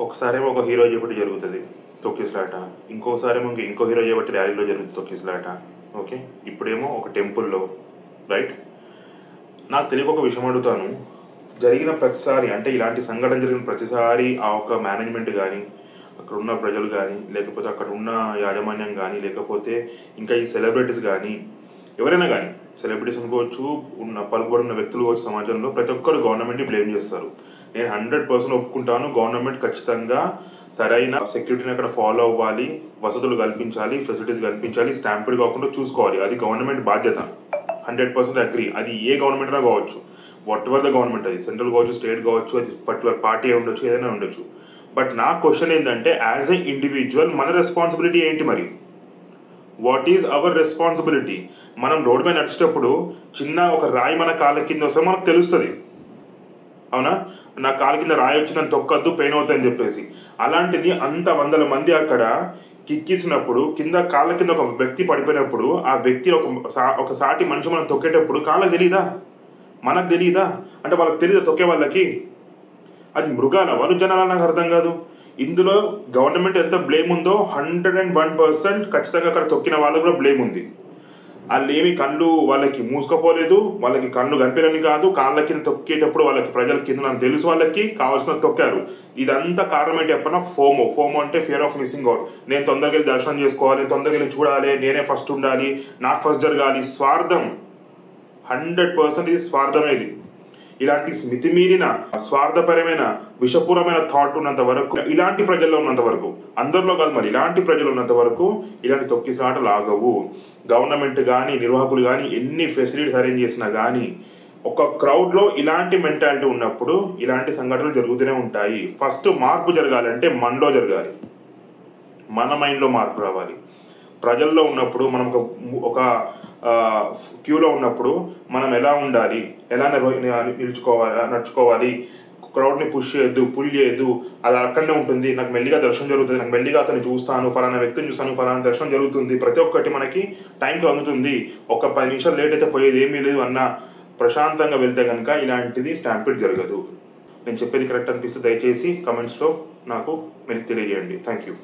ఒకసారేమో ఒక హీరో చేయబట్టి జరుగుతుంది తొక్కిసలాట, ఇంకోసారేమో ఇంకో హీరో చేయబట్టి ర్యాలీలో జరుగుతుంది తొక్కిసలాట. ఓకే, ఇప్పుడేమో ఒక టెంపుల్లో, రైట్? నాకు తెలియక ఒక విషయం అడుగుతాను. జరిగిన ప్రతిసారి, అంటే ఇలాంటి సంఘటన జరిగిన ప్రతిసారి ఆ ఒక మేనేజ్మెంట్ కానీ, అక్కడ ఉన్న ప్రజలు కానీ, లేకపోతే అక్కడ ఉన్న యాజమాన్యం కానీ, లేకపోతే ఇంకా ఈ సెలబ్రిటీస్ కానీ, ఎవరైనా కానీ, సెలబ్రిటీస్ అనుకోవచ్చు, పలుకుబడిన వ్యక్తులు కావచ్చు, సమాజంలో ప్రతి ఒక్కరు గవర్నమెంట్ని బ్లేమ్ చేస్తారు. నేను 100% ఒప్పుకుంటాను. గవర్నమెంట్ ఖచ్చితంగా సరైన సెక్యూరిటీని అక్కడ ఫాలో అవ్వాలి, వసతులు కల్పించాలి, ఫెసిలిటీస్ కల్పించాలి, స్టాంపిడ్ కాకుండా చూసుకోవాలి. అది గవర్నమెంట్ బాధ్యత. 100% అగ్రీ. అది ఏ గవర్నమెంట్ అయినా కావచ్చు, వాట్ ఎవర్ ద గవర్నమెంట్, అది సెంట్రల్ కావచ్చు, స్టేట్ కావచ్చు, అది పర్టికులర్ పార్టీ ఉండొచ్చు, ఏదైనా ఉండొచ్చు. బట్ నా క్వశ్చన్ ఏంటంటే, యాజ్ ఎ ఇండివిజువల్ మన రెస్పాన్సిబిలిటీ ఏంటి మరి? What is our responsibility? మనం రోడ్ మీద నడిచేటప్పుడు చిన్న ఒక రాయి మన కాళ్ళ కింద వస్తే మనకు తెలుస్తుంది, అవునా? నా కాళ్ళ కింద రాయి వచ్చి నన్ను తొక్కద్దు, పెయిన్ అవుతాయని చెప్పేసి. అలాంటిది అంత వందల మంది అక్కడ కిక్కిసినప్పుడు, కింద కాళ్ళ కింద ఒక వ్యక్తి పడిపోయినప్పుడు, ఆ వ్యక్తి ఒక సాటి మనిషి మనం తొక్కేటప్పుడు కాళ్ళకి తెలియదా? మనకు తెలియదా? అంటే వాళ్ళకి తెలియదు తొక్కే వాళ్ళకి? అది మృగాల వాళ్ళు జనాల నాకు అర్థం కాదు. ఇందులో గవర్నమెంట్ ఎంత బ్లేమ్ ఉందో 101% ఖచ్చితంగా అక్కడ తొక్కిన వాళ్ళకు కూడా బ్లేమ్ ఉంది. వాళ్ళు ఏమి కళ్ళు వాళ్ళకి మూసుకపోలేదు, వాళ్ళకి కళ్ళు కనిపించని కాదు, కాళ్ళ కింద తొక్కేటప్పుడు వాళ్ళకి ప్రజల కింద నాకు తెలుసు, వాళ్ళకి కావాల్సిన తొక్కారు. ఇదంతా కారణం ఏంటి చెప్పిన? ఫోమో అంటే ఫియర్ ఆఫ్ మిస్సింగ్ అవుట్. నేను తొందరగా వెళ్ళి దర్శనం చేసుకోవాలి, తొందరగా వెళ్ళి చూడాలి, నేనే ఫస్ట్ ఉండాలి, నాకు ఫస్ట్ జరగాలి. స్వార్థం, 100% ఇది స్వార్థమేది. ఇలాంటి మితిమీరిన స్వార్థపరమైన విషపూరమైన థాట్ ఉన్నంత వరకు, ఇలాంటి ప్రజల్లో ఉన్నంత వరకు, అందరిలో కాదు మరి, ఇలాంటి ప్రజలు ఉన్నంత వరకు ఇలాంటి తొక్కిసలాటలు ఆగవు. గవర్నమెంట్ కానీ, నిర్వాహకులు కానీ ఎన్ని ఫెసిలిటీస్ అరేంజ్ చేసినా కానీ, ఒక క్రౌడ్లో ఇలాంటి మెంటాలిటీ ఉన్నప్పుడు ఇలాంటి సంఘటనలు జరుగుతూనే ఉంటాయి. ఫస్ట్ మార్పు జరగాలంటే మనలో జరగాలి, మన మైండ్లో మార్పు రావాలి. ప్రజల్లో ఉన్నప్పుడు మనం ఒక క్యూలో ఉన్నప్పుడు మనం ఎలా ఉండాలి, ఎలా నడుచుకోవాలి, క్రౌడ్ని పుష్ చేయొద్దు, పుల్ చేయొద్దు, అది అక్కడనే ఉంటుంది. నాకు మెల్లిగా దర్శనం జరుగుతుంది, నాకు మెల్లిగా అతన్ని చూస్తాను, ఫలానా వ్యక్తిని చూస్తాను, ఫలానా దర్శనం జరుగుతుంది, ప్రతి ఒక్కటి మనకి టైంకి అందుతుంది, ఒక 10 నిమిషాలు లేట్ అయితే పోయేది ఏమీ లేదు అన్న ప్రశాంతంగా వెళ్తే కనుక ఇలాంటిది స్టాంపిడ్ జరగదు. నేను చెప్పేది కరెక్ట్ అనిపిస్తే దయచేసి కమెంట్స్లో నాకు మీరు తెలియజేయండి. Thank you.